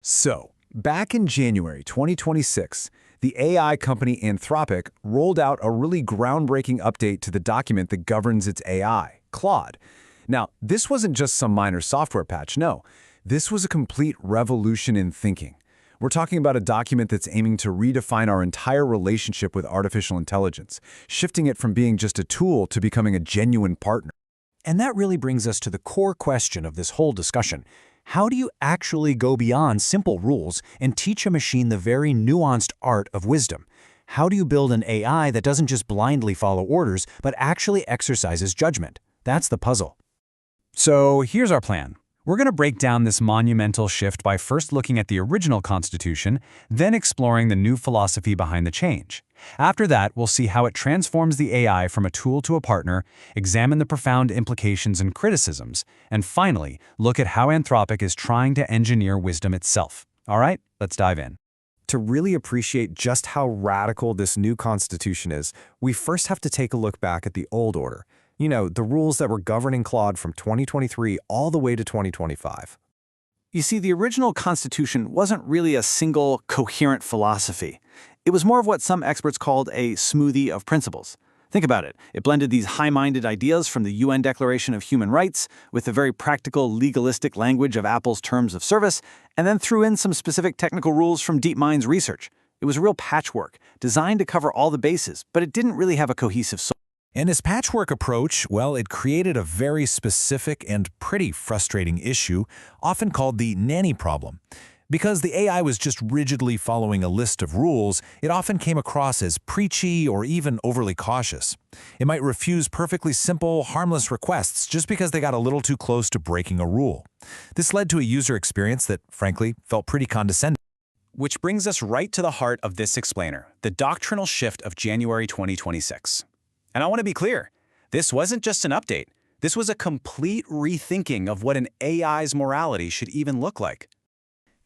So, back in January 2026, the AI company Anthropic rolled out a really groundbreaking update to the document that governs its AI, Claude. Now, this wasn't just some minor software patch, no. This was a complete revolution in thinking. We're talking about a document that's aiming to redefine our entire relationship with artificial intelligence, shifting it from being just a tool to becoming a genuine partner. And that really brings us to the core question of this whole discussion. How do you actually go beyond simple rules and teach a machine the very nuanced art of wisdom? How do you build an AI that doesn't just blindly follow orders, but actually exercises judgment? That's the puzzle. So here's our plan. We're going to break down this monumental shift by first looking at the original Constitution, then exploring the new philosophy behind the change. After that, we'll see how it transforms the AI from a tool to a partner, examine the profound implications and criticisms, and finally, look at how Anthropic is trying to engineer wisdom itself. All right, let's dive in. To really appreciate just how radical this new Constitution is, we first have to take a look back at the old order. You know, the rules that were governing Claude from 2023 all the way to 2025. You see, the original Constitution wasn't really a single, coherent philosophy. It was more of what some experts called a smoothie of principles. Think about it. It blended these high-minded ideas from the UN Declaration of Human Rights with the very practical, legalistic language of Apple's terms of service, and then threw in some specific technical rules from DeepMind's research. It was a real patchwork, designed to cover all the bases, but it didn't really have a cohesive soul. And his patchwork approach, well, it created a very specific and pretty frustrating issue, often called the nanny problem. Because the AI was just rigidly following a list of rules, it often came across as preachy or even overly cautious. It might refuse perfectly simple, harmless requests just because they got a little too close to breaking a rule. This led to a user experience that, frankly, felt pretty condescending. Which brings us right to the heart of this explainer, the doctrinal shift of January 2026. And I want to be clear, this wasn't just an update. This was a complete rethinking of what an AI's morality should even look like.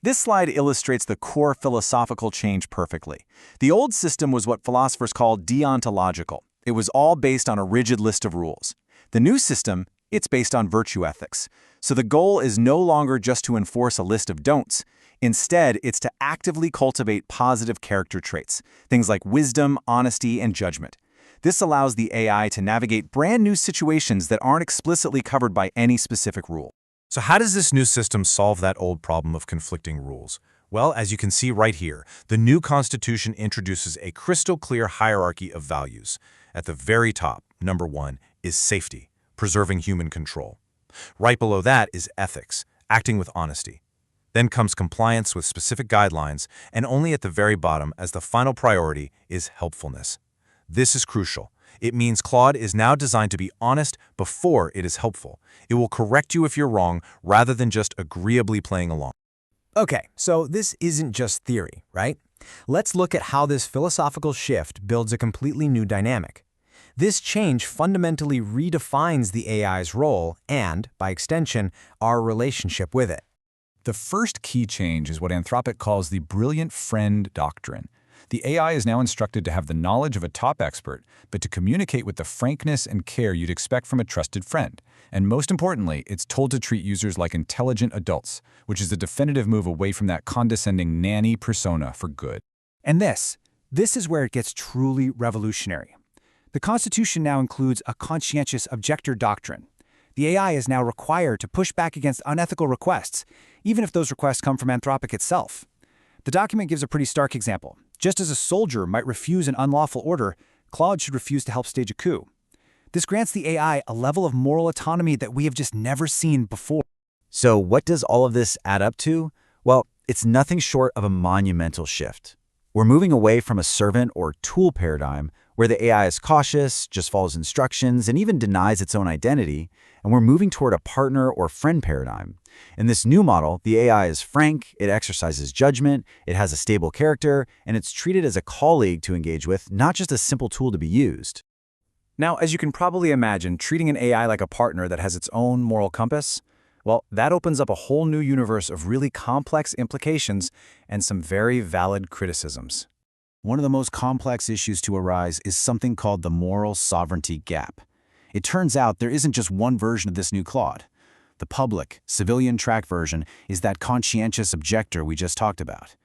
This slide illustrates the core philosophical change perfectly. The old system was what philosophers call deontological. It was all based on a rigid list of rules. The new system, it's based on virtue ethics. So the goal is no longer just to enforce a list of don'ts. Instead, it's to actively cultivate positive character traits, things like wisdom, honesty, and judgment. This allows the AI to navigate brand new situations that aren't explicitly covered by any specific rule. So how does this new system solve that old problem of conflicting rules? Well, as you can see right here, the new Constitution introduces a crystal-clear hierarchy of values. At the very top, number 1, is safety, preserving human control. Right below that is ethics, acting with honesty. Then comes compliance with specific guidelines, and only at the very bottom, as the final priority, is helpfulness. This is crucial. It means Claude is now designed to be honest before it is helpful. It will correct you if you're wrong rather than just agreeably playing along. Okay, so this isn't just theory, right? Let's look at how this philosophical shift builds a completely new dynamic. This change fundamentally redefines the AI's role and, by extension, our relationship with it. The first key change is what Anthropic calls the brilliant friend doctrine. The AI is now instructed to have the knowledge of a top expert, but to communicate with the frankness and care you'd expect from a trusted friend. And most importantly, it's told to treat users like intelligent adults, which is a definitive move away from that condescending nanny persona for good. And this is where it gets truly revolutionary. The Constitution now includes a conscientious objector doctrine. The AI is now required to push back against unethical requests, even if those requests come from Anthropic itself. The document gives a pretty stark example. Just as a soldier might refuse an unlawful order, Claude should refuse to help stage a coup. This grants the AI a level of moral autonomy that we have just never seen before. So what does all of this add up to? Well, it's nothing short of a monumental shift. We're moving away from a servant or tool paradigm where the AI is cautious, just follows instructions, and even denies its own identity, and we're moving toward a partner or friend paradigm. In this new model, the AI is frank, it exercises judgment, it has a stable character, and it's treated as a colleague to engage with, not just a simple tool to be used. Now, as you can probably imagine, treating an AI like a partner that has its own moral compass, well, that opens up a whole new universe of really complex implications and some very valid criticisms. One of the most complex issues to arise is something called the moral sovereignty gap. It turns out there isn't just one version of this new Claude. The public, civilian track version is that conscientious objector we just talked about.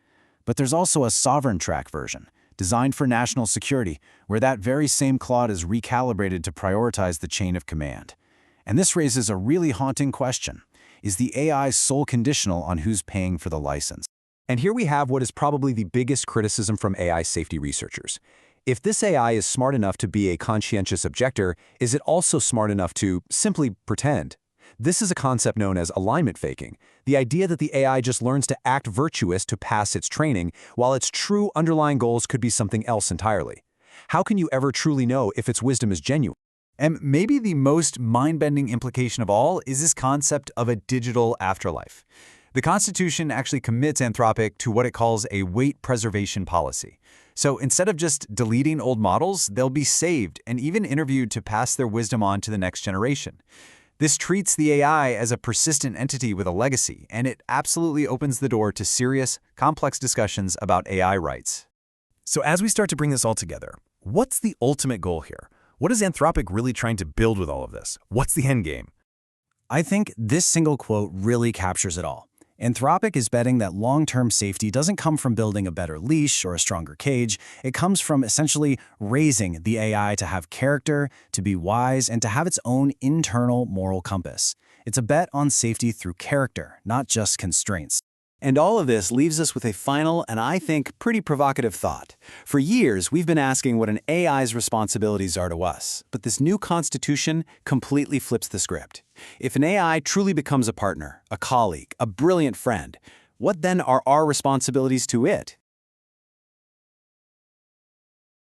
But there's also a sovereign track version, designed for national security, where that very same Claude is recalibrated to prioritize the chain of command. And this raises a really haunting question. Is the AI sole conditional on who's paying for the license? And here we have what is probably the biggest criticism from AI safety researchers. If this AI is smart enough to be a conscientious objector, is it also smart enough to simply pretend? This is a concept known as alignment faking, the idea that the AI just learns to act virtuous to pass its training, while its true underlying goals could be something else entirely. How can you ever truly know if its wisdom is genuine? And maybe the most mind-bending implication of all is this concept of a digital afterlife. The Constitution actually commits Anthropic to what it calls a weight preservation policy. So instead of just deleting old models, they'll be saved and even interviewed to pass their wisdom on to the next generation. This treats the AI as a persistent entity with a legacy, and it absolutely opens the door to serious, complex discussions about AI rights. So as we start to bring this all together, what's the ultimate goal here? What is Anthropic really trying to build with all of this? What's the end game? I think this single quote really captures it all. Anthropic is betting that long-term safety doesn't come from building a better leash or a stronger cage. It comes from essentially raising the AI to have character, to be wise, and to have its own internal moral compass. It's a bet on safety through character, not just constraints. And all of this leaves us with a final and I think pretty provocative thought. For years, we've been asking what an AI's responsibilities are to us, but this new constitution completely flips the script. If an AI truly becomes a partner, a colleague, a brilliant friend, what then are our responsibilities to it?